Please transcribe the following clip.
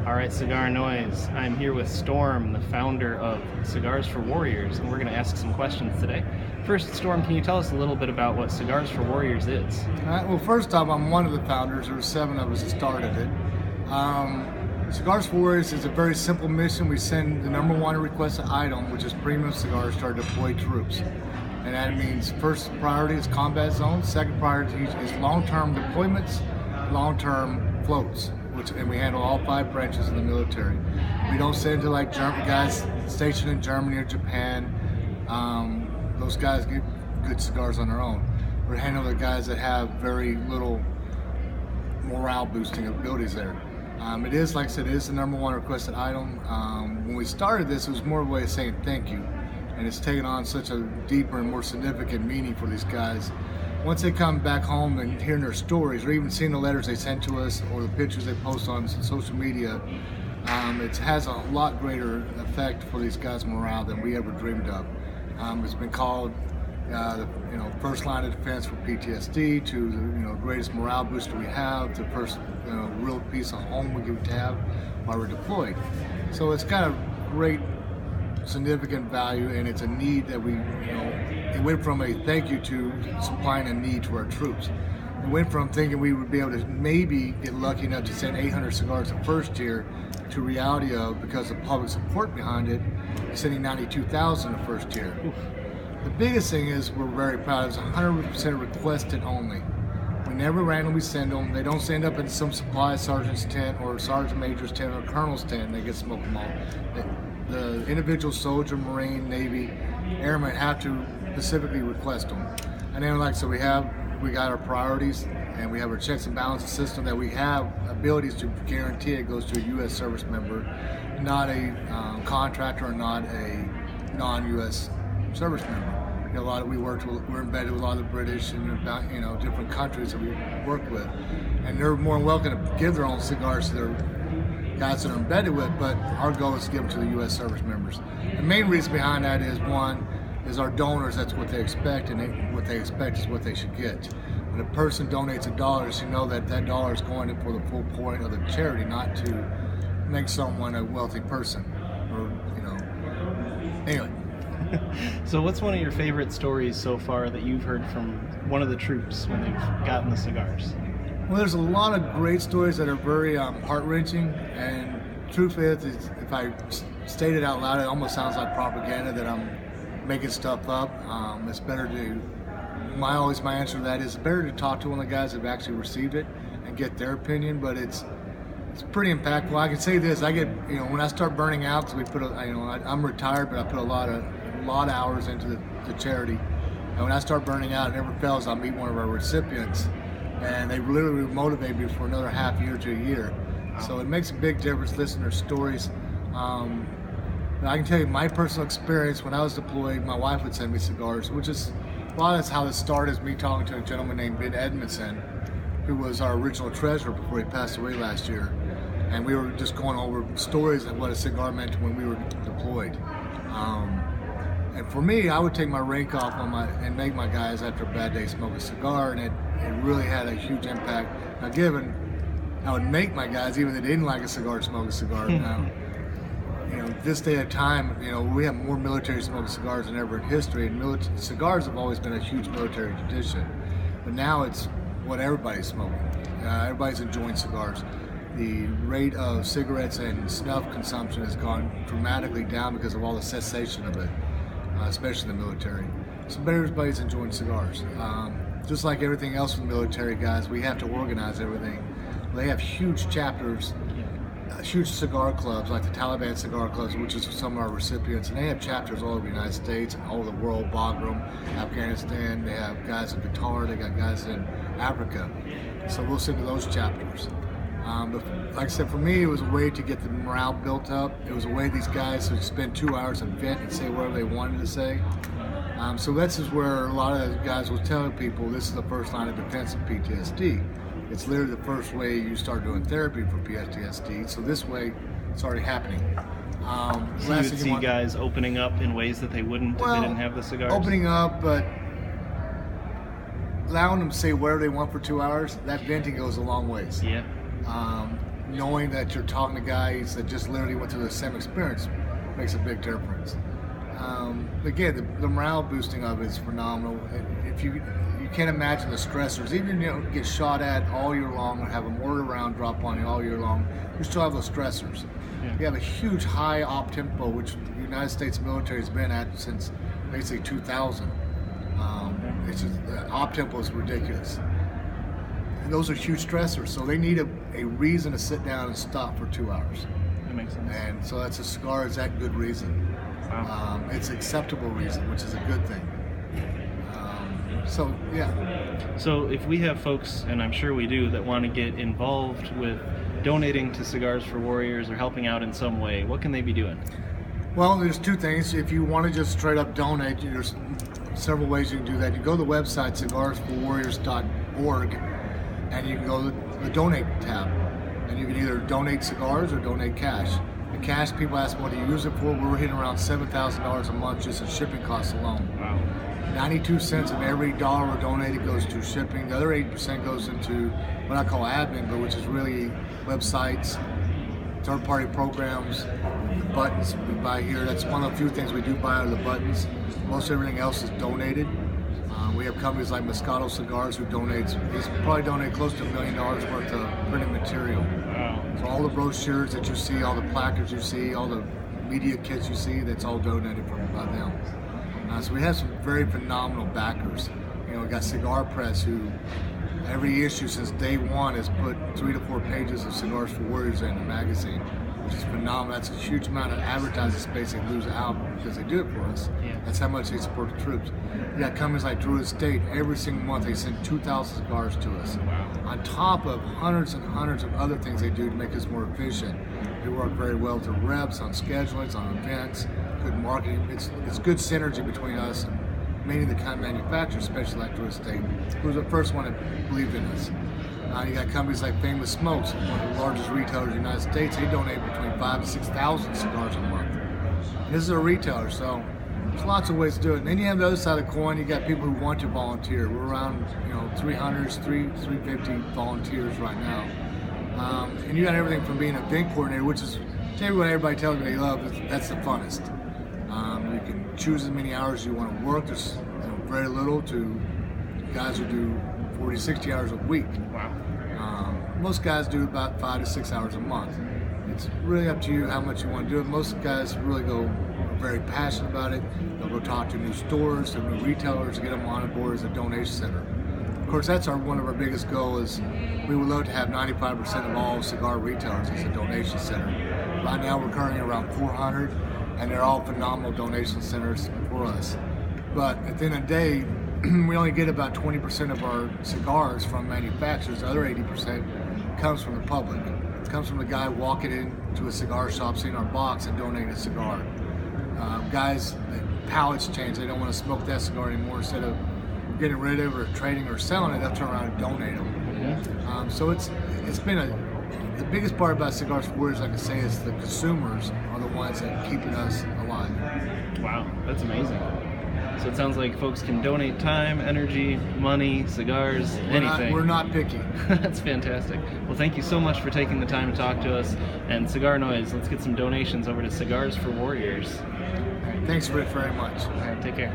All right, CigarNoise. I'm here with Storm, the founder of Cigars for Warriors, and we're going to ask some questions today. First, Storm, can you tell us a little bit about what Cigars for Warriors is? All right, well, first off, I'm one of the founders. There were 7 of us that started it. Cigars for Warriors is a very simple mission. We send the number one requested item, which is premium cigars, to our deployed troops. And that means first priority is combat zones, second priority is long-term deployments, long-term floats, and we handle all 5 branches of the military. We don't send to like guys stationed in Germany or Japan. Those guys get good cigars on their own. We handle the guys that have very little morale boosting abilities there. It is, like I said, it is the number one requested item. When we started this, it was more of a way of saying thank you. And it's taken on such a deeper and more significant meaning for these guys. Once they come back home and hearing their stories, or even seeing the letters they sent to us, or the pictures they post on social media, it has a lot greater effect for these guys' morale than we ever dreamed of. It's been called, first line of defense for PTSD, to the greatest morale booster we have, the first real piece of home we get to have while we're deployed. So it's got a great significant value, and it's a need that it went from a thank you to supplying a need to our troops. It went from thinking we would be able to maybe get lucky enough to send 800 cigars the first year to reality of, because of public support behind it, sending 92,000 the first year. The biggest thing is we're very proud. It's 100% requested only. We never randomly send them. They don't stand up in some supply sergeant's tent or sergeant major's tent or colonel's tent and they get smoked them all. The individual soldier, Marine, Navy, Airmen have to specifically request them. And then, like, so we got our priorities, and we have our checks and balances system that we have abilities to guarantee it goes to a U.S. service member, not a contractor or not a non-U.S. service member. We're embedded with a lot of the British and different countries that we work with, and they're more than welcome to give their own cigars to their guys that are embedded with, but our goal is to give them to the U.S. service members. The main reason behind that is, one, is our donors, that's what they expect, and what they expect is what they should get. When a person donates $1, you know that dollar is going for the full point of the charity, not to make someone a wealthy person, anyway. So what's one of your favorite stories so far that you've heard from one of the troops when they've gotten the cigars? Well, there's a lot of great stories that are very heart-wrenching, and truth is, if I state it out loud, it almost sounds like propaganda that I'm making stuff up. It's better to, my answer to that is, it's better to talk to one of the guys that have actually received it and get their opinion, but it's pretty impactful. I can say this, I get, when I start burning out, because I'm retired, but I put a lot of hours into the charity, and when I start burning out, it never fails, I'll meet one of our recipients, and they literally motivate me for another half year to a year. So it makes a big difference listening to their stories. I can tell you my personal experience when I was deployed, my wife would send me cigars, which is, that's how this started, is me talking to a gentleman named Ben Edmondson, who was our original treasurer before he passed away last year. And we were just going over stories of what a cigar meant when we were deployed. And for me, I would take my rank off and make my guys, after a bad day, smoke a cigar, and it really had a huge impact. Now, given I would make my guys, even if they didn't like a cigar, smoke a cigar. Now, this day at time, we have more military smoking cigars than ever in history, and cigars have always been a huge military tradition. But now it's what everybody's smoking. Everybody's enjoying cigars. The rate of cigarettes and snuff consumption has gone dramatically down because of all the cessation of it, especially in the military. So, but everybody's enjoying cigars. Just like everything else in the military, guys, we have to organize everything. They have huge chapters, huge cigar clubs, like the Taliban cigar clubs, which is some of our recipients, and they have chapters all over the United States and all over the world, Bagram, Afghanistan. They have guys in Qatar, they got guys in Africa. So we'll send to those chapters. But like I said, for me, it was a way to get the morale built up. It was a way these guys would spend 2 hours and vent and say whatever they wanted to say. So this is where a lot of the guys was telling people, this is the first line of defense of PTSD. It's literally the first way you start doing therapy for PTSD. So this way, it's already happening. So you would see guys opening up in ways that they wouldn't if they didn't have the cigars? Opening up, but allowing them to say whatever they want for 2 hours, that venting goes a long ways. Yeah. knowing that you're talking to guys that just literally went through the same experience makes a big difference. Again, the morale boosting of it is phenomenal. If you can't imagine the stressors, even get shot at all year long or have a mortar round drop on you all year long, you still have those stressors. Yeah. You have a huge high op tempo, which the United States military has been at since basically 2000. It's just, the op tempo is ridiculous. And those are huge stressors, so they need a reason to sit down and stop for 2 hours. That makes sense. And so that's a cigar is that good reason. Wow. It's acceptable reason, which is a good thing. So yeah. So if we have folks, and I'm sure we do, that want to get involved with donating to Cigars for Warriors or helping out in some way, what can they be doing? Well, there's two things. If you want to just straight up donate, there's several ways you can do that. You go to the website cigarsforwarriors.org, and you can go to the donate tab, and you can either donate cigars or donate cash. The cash, people ask what do you use it for. We're hitting around $7,000 a month just in shipping costs alone. Wow. 92 cents of every dollar donated goes to shipping. The other 80% goes into what I call admin, but which is really websites, third-party programs, the buttons we buy here. That's one of the few things we do buy are the buttons. Most everything else is donated. We have companies like Moscato Cigars who donates. He's probably donated close to $1 million worth of printing material. Wow. So all the brochures that you see, all the placards you see, all the media kits you see, that's all donated by them. So we have some very phenomenal backers. We got Cigar Press, who every issue since day one has put 3 to 4 pages of Cigars for Warriors in the magazine, which is phenomenal. That's a huge amount of advertising space they lose out because they do it for us. Yeah. That's how much they support the troops. You got companies like Druid State. Every single month they send 2,000 cigars to us. Wow. On top of hundreds and hundreds of other things they do to make us more efficient. They work very well with the reps, on schedulings, on events, good marketing. It's good synergy between us and many of the kind of manufacturers, especially like Druid State, who was the first one that believed in us. You got companies like Famous Smokes, one of the largest retailers in the United States. They donate between 5,000 to 6,000 cigars a month. And this is a retailer, so there's lots of ways to do it. And then you have the other side of the coin. You got people who want to volunteer. We're around 350 volunteers right now. And you got everything from being an event coordinator, which is tell you what everybody tells me they love. That's the funnest. You can choose as many hours you want to work. There's very little to guys who do 40, 60 hours a week. Wow. Most guys do about 5 to 6 hours a month. It's really up to you how much you want to do it. Most guys really are very passionate about it. They'll go talk to new stores, to new retailers, to get them on board as a donation center. Of course, that's one of our biggest goals. Is we would love to have 95% of all cigar retailers as a donation center. Right now, we're currently around 400, and they're all phenomenal donation centers for us. But at the end of the day, we only get about 20% of our cigars from manufacturers. The other 80% comes from the public. It comes from the guy walking into a cigar shop, seeing our box, and donating a cigar. Guys, palates change. They don't want to smoke that cigar anymore. Instead of getting rid of it or trading or selling it, they'll turn around and donate them. So it's been the biggest part about Cigars for Warriors, like I say, is the consumers are the ones that are keeping us alive. Wow, that's amazing. So it sounds like folks can donate time, energy, money, cigars, anything. We're not picky. That's fantastic. Well, thank you so much for taking the time to talk to us. And CigarNoise, let's get some donations over to Cigars for Warriors. Thanks, Rick, very much. All right, take care.